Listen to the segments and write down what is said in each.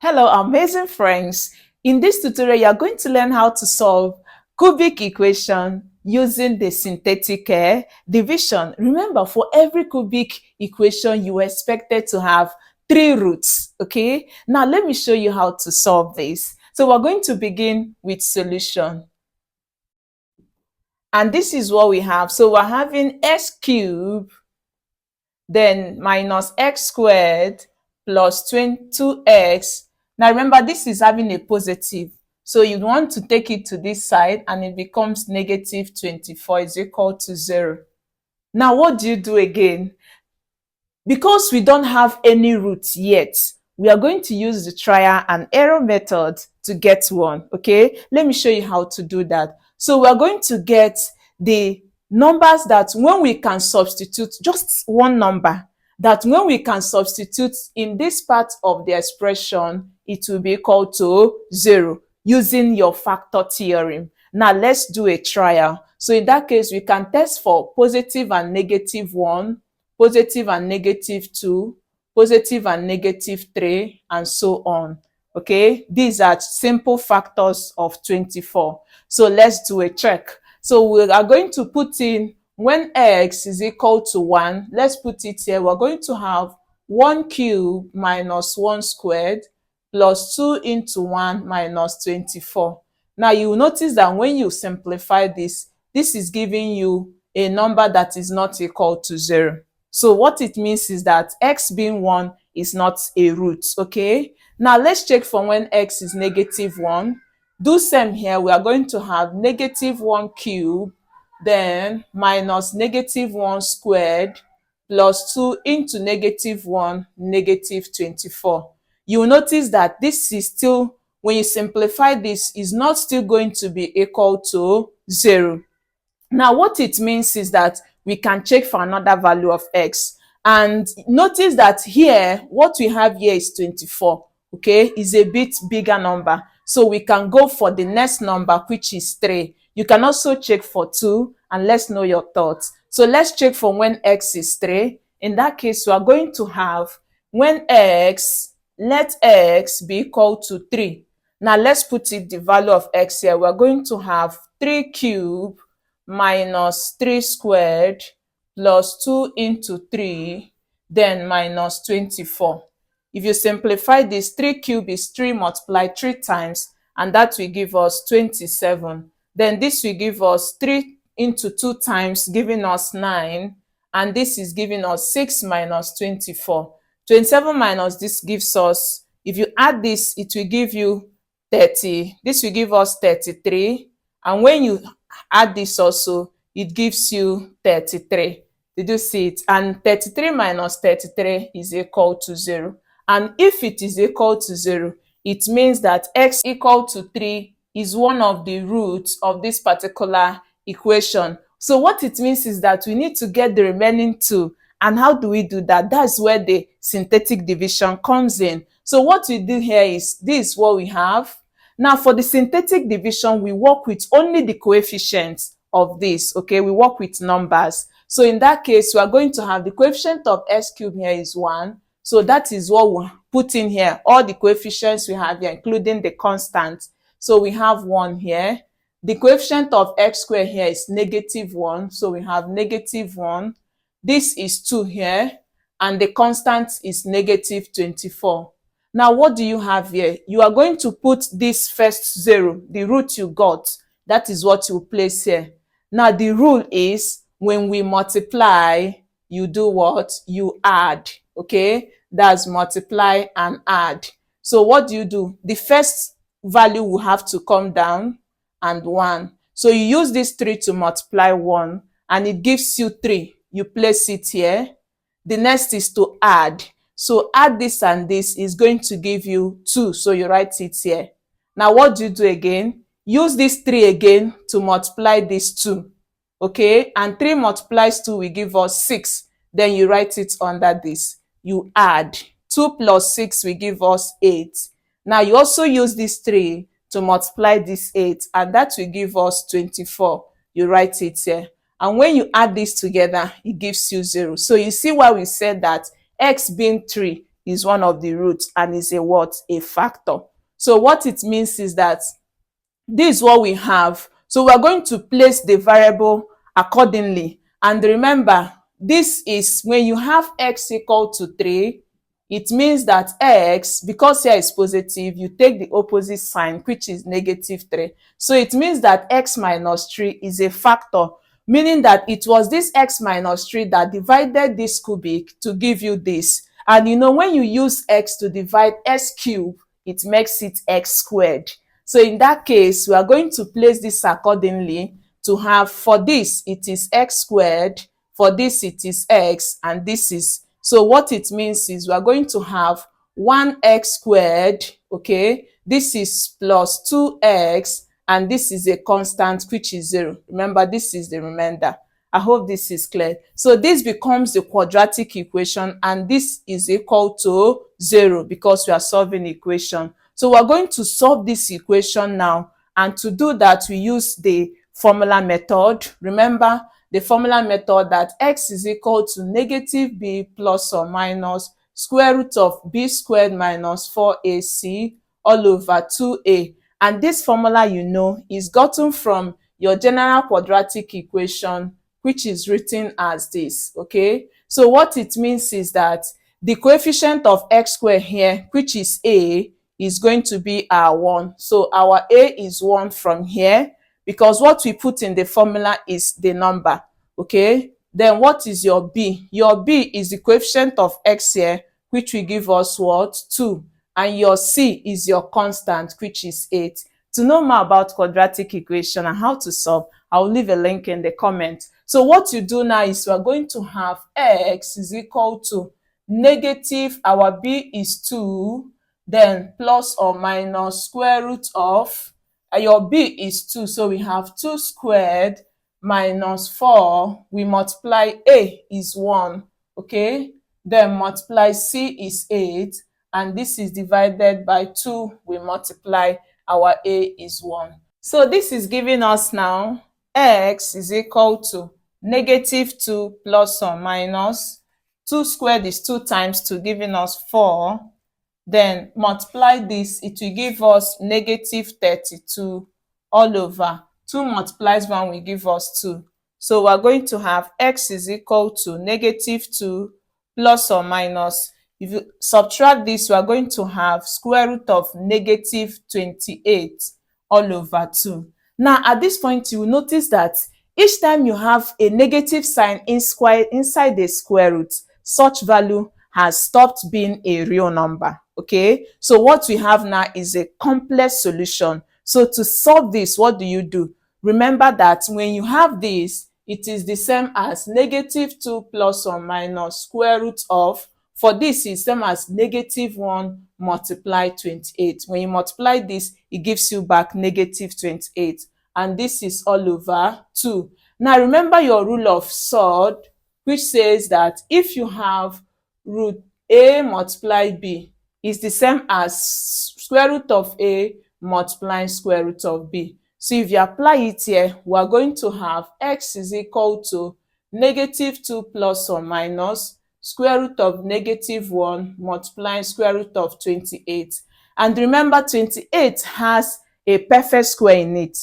Hello, amazing friends. In this tutorial, you are going to learn how to solve cubic equation using the synthetic division. Remember, for every cubic equation, you are expected to have three roots, okay? Now, let me show you how to solve this. So we're going to begin with solution. And this is what we have. So we're having x cubed, then minus x squared plus 2x. Now remember, this is having a positive. So you want to take it to this side and it becomes negative 24 is equal to 0. Now what do you do again? Because we don't have any roots yet, we are going to use the trial and error method to get one, okay? Let me show you how to do that. So we're going to get the numbers that when we can substitute, just one number, that when we can substitute in this part of the expression, it will be equal to 0 using your factor theorem. Now let's do a trial. So in that case, we can test for positive and negative 1, positive and negative 2, positive and negative 3, and so on. Okay, these are simple factors of 24. So let's do a check. So we are going to put in when x is equal to 1, let's put it here. We're going to have 1 cubed minus 1 squared plus 2 into 1 minus 24. Now you will notice that when you simplify this, this is giving you a number that is not equal to 0. So what it means is that x being 1 is not a root, okay? Now let's check for when x is negative 1. Do same here. We are going to have negative 1 cubed, then minus negative 1 squared plus 2 into negative 1, negative 24. You will notice that this is still, when you simplify this, is not still going to be equal to 0. Now what it means is that we can check for another value of x. And notice that here, what we have here is 24, okay? Is a bit bigger number. So we can go for the next number, which is 3. You can also check for 2, and let's know your thoughts. So let's check for when x is 3. In that case, we are going to have when x, let x be equal to 3. Now let's put it the value of x here. We're going to have 3 cubed minus 3 squared plus 2 into 3, then minus 24. If you simplify this, 3 cubed is 3 multiplied 3 times, and that will give us 27. Then this will give us 3 into 2 times, giving us 9, and this is giving us 6 minus 24. 27 minus this gives us, if you add this, it will give you 30. This will give us 33, and when you add this also, it gives you 33. Did you see it? And 33 minus 33 is equal to 0. And if it is equal to 0, it means that x equal to 3 is one of the roots of this particular equation. So what it means is that we need to get the remaining 2. And how do we do that? That's where the synthetic division comes in. So what we do here is, this is what we have. Now for the synthetic division, we work with only the coefficients of this, okay? We work with numbers. So in that case, we are going to have the coefficient of x cubed here is 1. So that is what we put in here. All the coefficients we have here, including the constant. So we have 1 here. The coefficient of x squared here is negative 1. So we have negative 1. This is 2 here. And the constant is negative 24. Now, what do you have here? You are going to put this first 0, the root you got. That is what you place here. Now, the rule is when we multiply, you do what? You add, okay? That's multiply and add. So what do you do? The first value will have to come down and 1. So you use this 3 to multiply 1, and it gives you 3. You place it here. The next is to add. So add this and this is going to give you 2. So you write it here. Now what do you do again? Use this 3 again to multiply this 2. Okay? And 3 multiplies 2 will give us 6. Then you write it under this. You add. 2 plus 6 will give us 8. Now you also use this 3 to multiply this 8. And that will give us 24. You write it here. And when you add this together, it gives you 0. So you see why we said that x being 3 is one of the roots and is a what? A factor. So what it means is that this is what we have. So we are going to place the variable accordingly. And remember, this is when you have x equal to 3, it means that x, because here is positive, you take the opposite sign, which is negative 3. So it means that x minus 3 is a factor, meaning that it was this x minus 3 that divided this cubic to give you this. And you know, when you use x to divide s cubed, it makes it x squared. So in that case, we are going to place this accordingly to have, for this, it is x squared, for this, it is x, and this is, so what it means is we are going to have 1x squared, okay? This is plus 2x, and this is a constant, which is 0. Remember, this is the remainder. I hope this is clear. So this becomes the quadratic equation, and this is equal to 0 because we are solving the equation. So we're going to solve this equation now, and to do that, we use the formula method. Remember the formula method that x is equal to negative b plus or minus square root of b squared minus 4ac all over 2a. And this formula, you know, is gotten from your general quadratic equation, which is written as this, okay? So what it means is that the coefficient of x squared here, which is a, is going to be our 1. So our a is 1 from here, because what we put in the formula is the number, okay? Then what is your b? Your b is the coefficient of x here, which will give us what? 2. And your c is your constant, which is 8. To know more about quadratic equation and how to solve, I'll leave a link in the comment. So what you do now is we are going to have x is equal to negative, our b is 2, then plus or minus square root of, your b is 2, so we have 2 squared minus 4, we multiply a is 1, okay? Then multiply c is 8, and this is divided by 2, we multiply, our a is 1. So this is giving us now x is equal to negative 2 plus or minus 2 squared is 2 times 2, giving us 4. Then multiply this, it will give us negative 32 all over 2 multiplies 1 will give us 2. So we're going to have x is equal to negative 2 plus or minus, if you subtract this, we are going to have square root of negative 28 all over 2. Now at this point, you will notice that each time you have a negative sign inside the square root, such value has stopped being a real number, okay? So what we have now is a complex solution. So to solve this, what do? Remember that when you have this, it is the same as negative 2 plus or minus square root of, for this is same as negative 1 multiply 28. When you multiply this, it gives you back negative 28. And this is all over 2. Now remember your rule of surd, which says that if you have root a multiply b is the same as square root of a multiplying square root of b. So if you apply it here, we are going to have x is equal to negative 2 plus or minus square root of negative 1 multiplying square root of 28. And remember, 28 has a perfect square in it.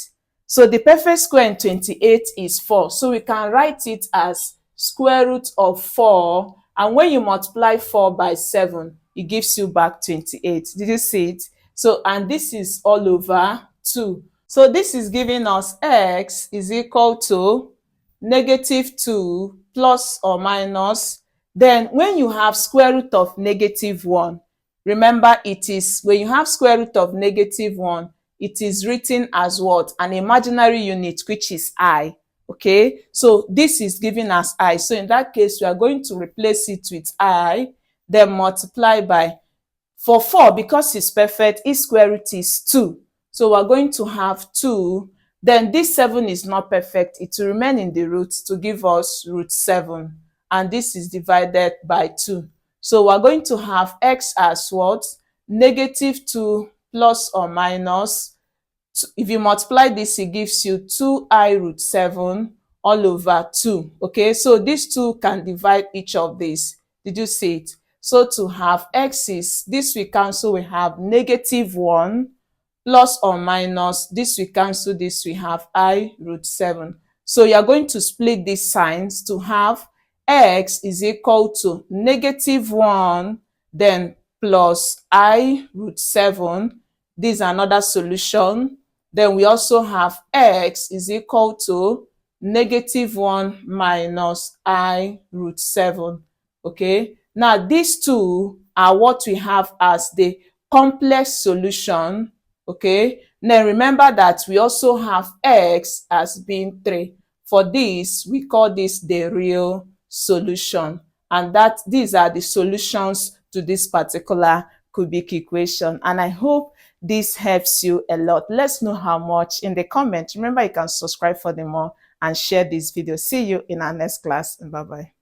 So the perfect square in 28 is 4. So we can write it as square root of 4. And when you multiply 4 by 7, it gives you back 28. Did you see it? So, and this is all over 2. So this is giving us x is equal to negative 2 plus or minus. Then when you have square root of negative 1, remember it is, when you have square root of negative 1, it is written as what? An imaginary unit, which is I. Okay, so this is giving us I. So in that case, we are going to replace it with I, then multiply by, for 4, because it's perfect, its square root is 2. So we're going to have 2. Then this 7 is not perfect. It will remain in the root to give us root 7. And this is divided by 2. So we're going to have x as what? Negative 2 plus or minus. If you multiply this, it gives you 2i root 7 all over 2. Okay, so these two can divide each of these. Did you see it? So to have x is, this we cancel, we have -1 plus or minus, this we cancel, this we have I root 7. So you are going to split these signs to have x is equal to -1 then plus I root 7. This is another solution. Then we also have x is equal to -1 minus I root 7. Okay, now these two are what we have as the complex solution. Okay, now remember that we also have x as being 3. For this, we call this the real solution, and that these are the solutions to this particular cubic equation. And I hope this helps you a lot. Let's know how much in the comments. Remember, you can subscribe for the more and share this video. See you in our next class. Bye bye.